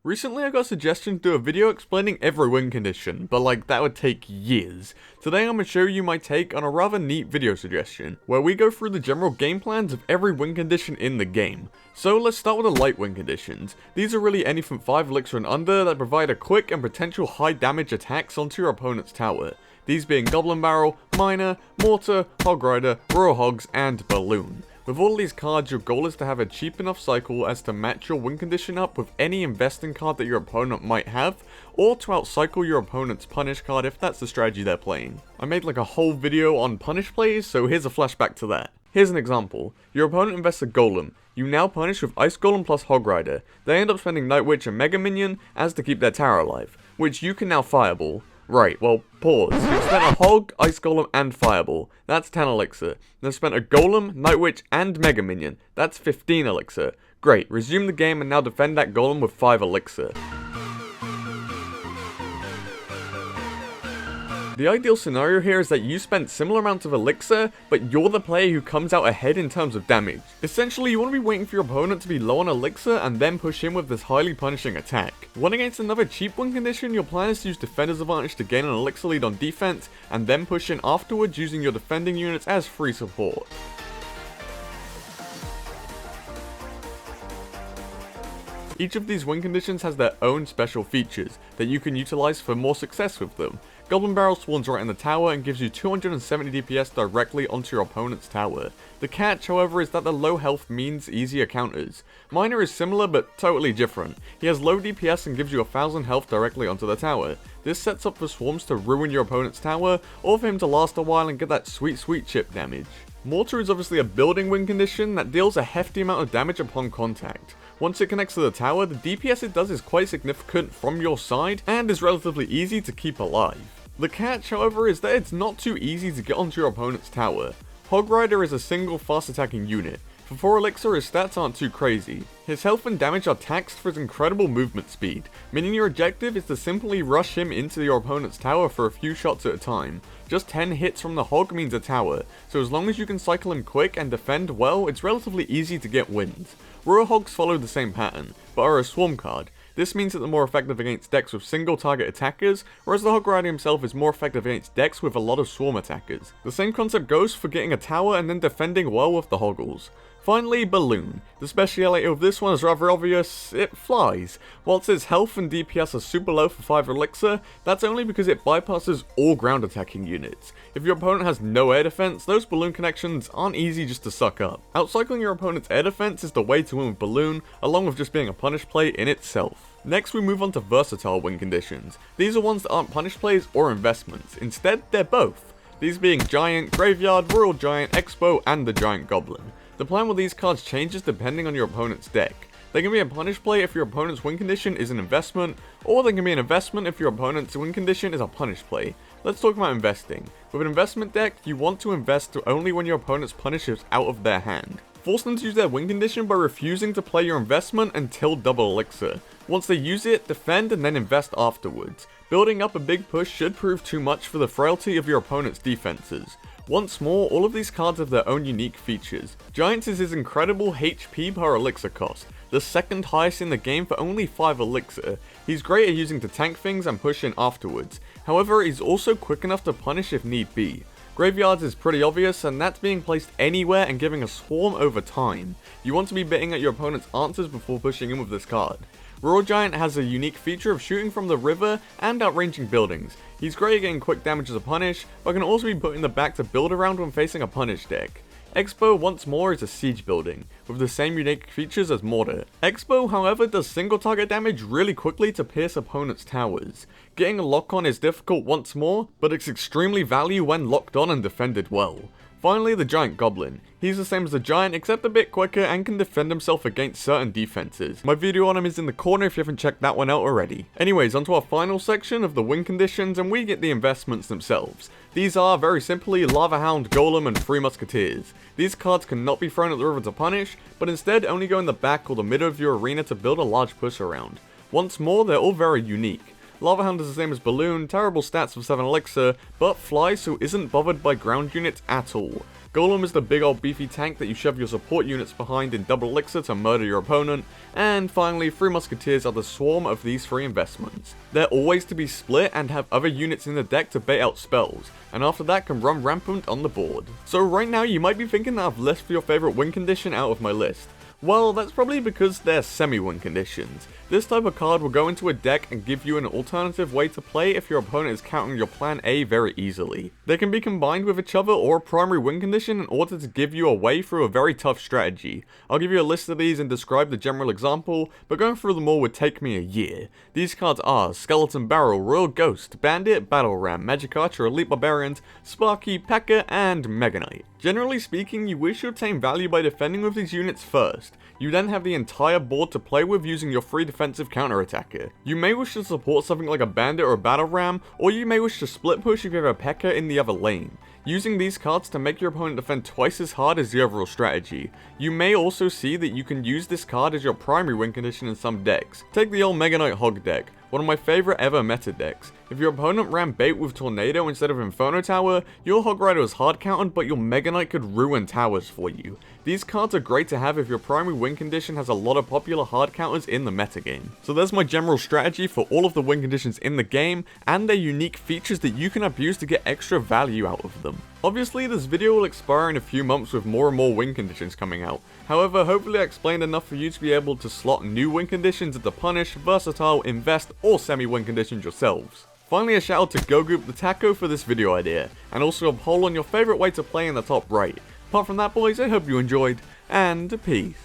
Recently I got a suggestion to do a video explaining every win condition, but like that would take years. Today I'm going to show you my take on a rather neat video suggestion, where we go through the general game plans of every win condition in the game. So let's start with the light win conditions. These are really any from 5 elixir and under that provide a quick and potential high damage attacks onto your opponent's tower. These being Goblin Barrel, Miner, Mortar, Hog Rider, Royal Hogs, and Balloon. With all these cards, your goal is to have a cheap enough cycle as to match your win condition up with any investing card that your opponent might have, or to outcycle your opponent's punish card if that's the strategy they're playing. I made like a whole video on punish plays, so here's a flashback to that. Here's an example. Your opponent invests a Golem. You now punish with Ice Golem plus Hog Rider. They end up spending Night Witch and Mega Minion as to keep their tower alive, which you can now Fireball. Right, well, pause. You've spent a Hog, Ice Golem, and Fireball. That's 10 elixir. They've spent a Golem, Night Witch, and Mega Minion. That's 15 elixir. Great, resume the game and now defend that Golem with 5 elixir. The ideal scenario here is that you spent similar amounts of elixir, but you're the player who comes out ahead in terms of damage. Essentially, you want to be waiting for your opponent to be low on elixir and then push in with this highly punishing attack. One against another cheap win condition, your plan is to use defender's advantage to gain an elixir lead on defense, and then push in afterwards using your defending units as free support. Each of these win conditions has their own special features that you can utilize for more success with them. Goblin Barrel spawns right in the tower and gives you 270 DPS directly onto your opponent's tower. The catch, however, is that the low health means easier counters. Miner is similar but totally different. He has low DPS and gives you 1000 health directly onto the tower. This sets up for swarms to ruin your opponent's tower, or for him to last a while and get that sweet chip damage. Mortar is obviously a building win condition that deals a hefty amount of damage upon contact. Once it connects to the tower, the DPS it does is quite significant from your side and is relatively easy to keep alive. The catch, however, is that it's not too easy to get onto your opponent's tower. Hogrider is a single fast attacking unit. For 4 elixir, his stats aren't too crazy. His health and damage are taxed for his incredible movement speed, meaning your objective is to simply rush him into your opponent's tower for a few shots at a time. Just 10 hits from the Hog means a tower, so as long as you can cycle him quick and defend well, it's relatively easy to get wins. Royal Hogs follow the same pattern, but are a swarm card. This means that they're more effective against decks with single target attackers, whereas the Hog Rider himself is more effective against decks with a lot of swarm attackers. The same concept goes for getting a tower and then defending well with the Hoggles. Finally, Balloon. The speciality of this one is rather obvious, it flies. Whilst its health and DPS are super low for 5 elixir, that's only because it bypasses all ground attacking units. If your opponent has no air defense, those balloon connections aren't easy just to suck up. Outcycling your opponent's air defense is the way to win with Balloon, along with just being a punish play in itself. Next we move on to versatile win conditions. These are ones that aren't punish plays or investments, instead they're both. These being Giant, Graveyard, Royal Giant, Expo, and the Giant Goblin. The plan with these cards changes depending on your opponent's deck. They can be a punish play if your opponent's win condition is an investment, or they can be an investment if your opponent's win condition is a punish play. Let's talk about investing. With an investment deck, you want to invest only when your opponent's punish is out of their hand. Force them to use their win condition by refusing to play your investment until double elixir. Once they use it, defend and then invest afterwards. Building up a big push should prove too much for the frailty of your opponent's defenses. Once more, all of these cards have their own unique features. Giants is his incredible HP per elixir cost, the second highest in the game for only 5 elixir. He's great at using to tank things and push in afterwards. However, he's also quick enough to punish if need be. Graveyards is pretty obvious, and that's being placed anywhere and giving a swarm over time. You want to be betting at your opponent's answers before pushing in with this card. Royal Giant has a unique feature of shooting from the river and outranging buildings. He's great at getting quick damage as a punish, but can also be put in the back to build around when facing a punish deck. Expo once more is a siege building, with the same unique features as Mortar. Expo, however, does single target damage really quickly to pierce opponents' towers. Getting a lock on is difficult once more, but it's extremely value when locked on and defended well. Finally, the Giant Goblin. He's the same as the Giant, except a bit quicker and can defend himself against certain defenses. My video on him is in the corner if you haven't checked that one out already. Anyways, onto our final section of the win conditions, and we get the investments themselves. These are, very simply, Lava Hound, Golem, and 3 Musketeers. These cards cannot be thrown at the river to punish, but instead only go in the back or the middle of your arena to build a large push around. Once more, they're all very unique. Lava Hound is the same as Balloon, terrible stats for 7 elixir, but flies so isn't bothered by ground units at all. Golem is the big old beefy tank that you shove your support units behind in double elixir to murder your opponent, and finally 3 musketeers are the swarm of these 3 investments. They're always to be split and have other units in the deck to bait out spells, and after that can run rampant on the board. So right now you might be thinking that I've left your favourite win condition out of my list. Well, that's probably because they're semi-win conditions. This type of card will go into a deck and give you an alternative way to play if your opponent is countering your plan A very easily. They can be combined with each other or a primary win condition in order to give you a way through a very tough strategy. I'll give you a list of these and describe the general example, but going through them all would take me a year. These cards are Skeleton Barrel, Royal Ghost, Bandit, Battle Ram, Magic Archer, Elite Barbarians, Sparky, P.E.K.K.A, and Mega Knight. Generally speaking, you wish to obtain value by defending with these units first. You then have the entire board to play with using your free defensive counter-attacker. You may wish to support something like a Bandit or a Battle Ram, or you may wish to split push if you have a P.E.K.K.A in the other lane, using these cards to make your opponent defend twice as hard as the overall strategy. You may also see that you can use this card as your primary win condition in some decks. Take the old Mega Knight Hog deck, one of my favourite ever meta decks. If your opponent ran bait with Tornado instead of Inferno Tower, your Hog Rider was hard countered, but your Mega Knight could ruin towers for you. These cards are great to have if your primary win condition has a lot of popular hard counters in the metagame. So there's my general strategy for all of the win conditions in the game, and their unique features that you can abuse to get extra value out of them. Obviously, this video will expire in a few months with more and more win conditions coming out. However, hopefully I explained enough for you to be able to slot new win conditions into Punish, Versatile, Invest, or semi-win conditions yourselves. Finally, a shout out to GoGoop the Taco for this video idea, and also a poll on your favourite way to play in the top right. Apart from that boys, I hope you enjoyed, and peace.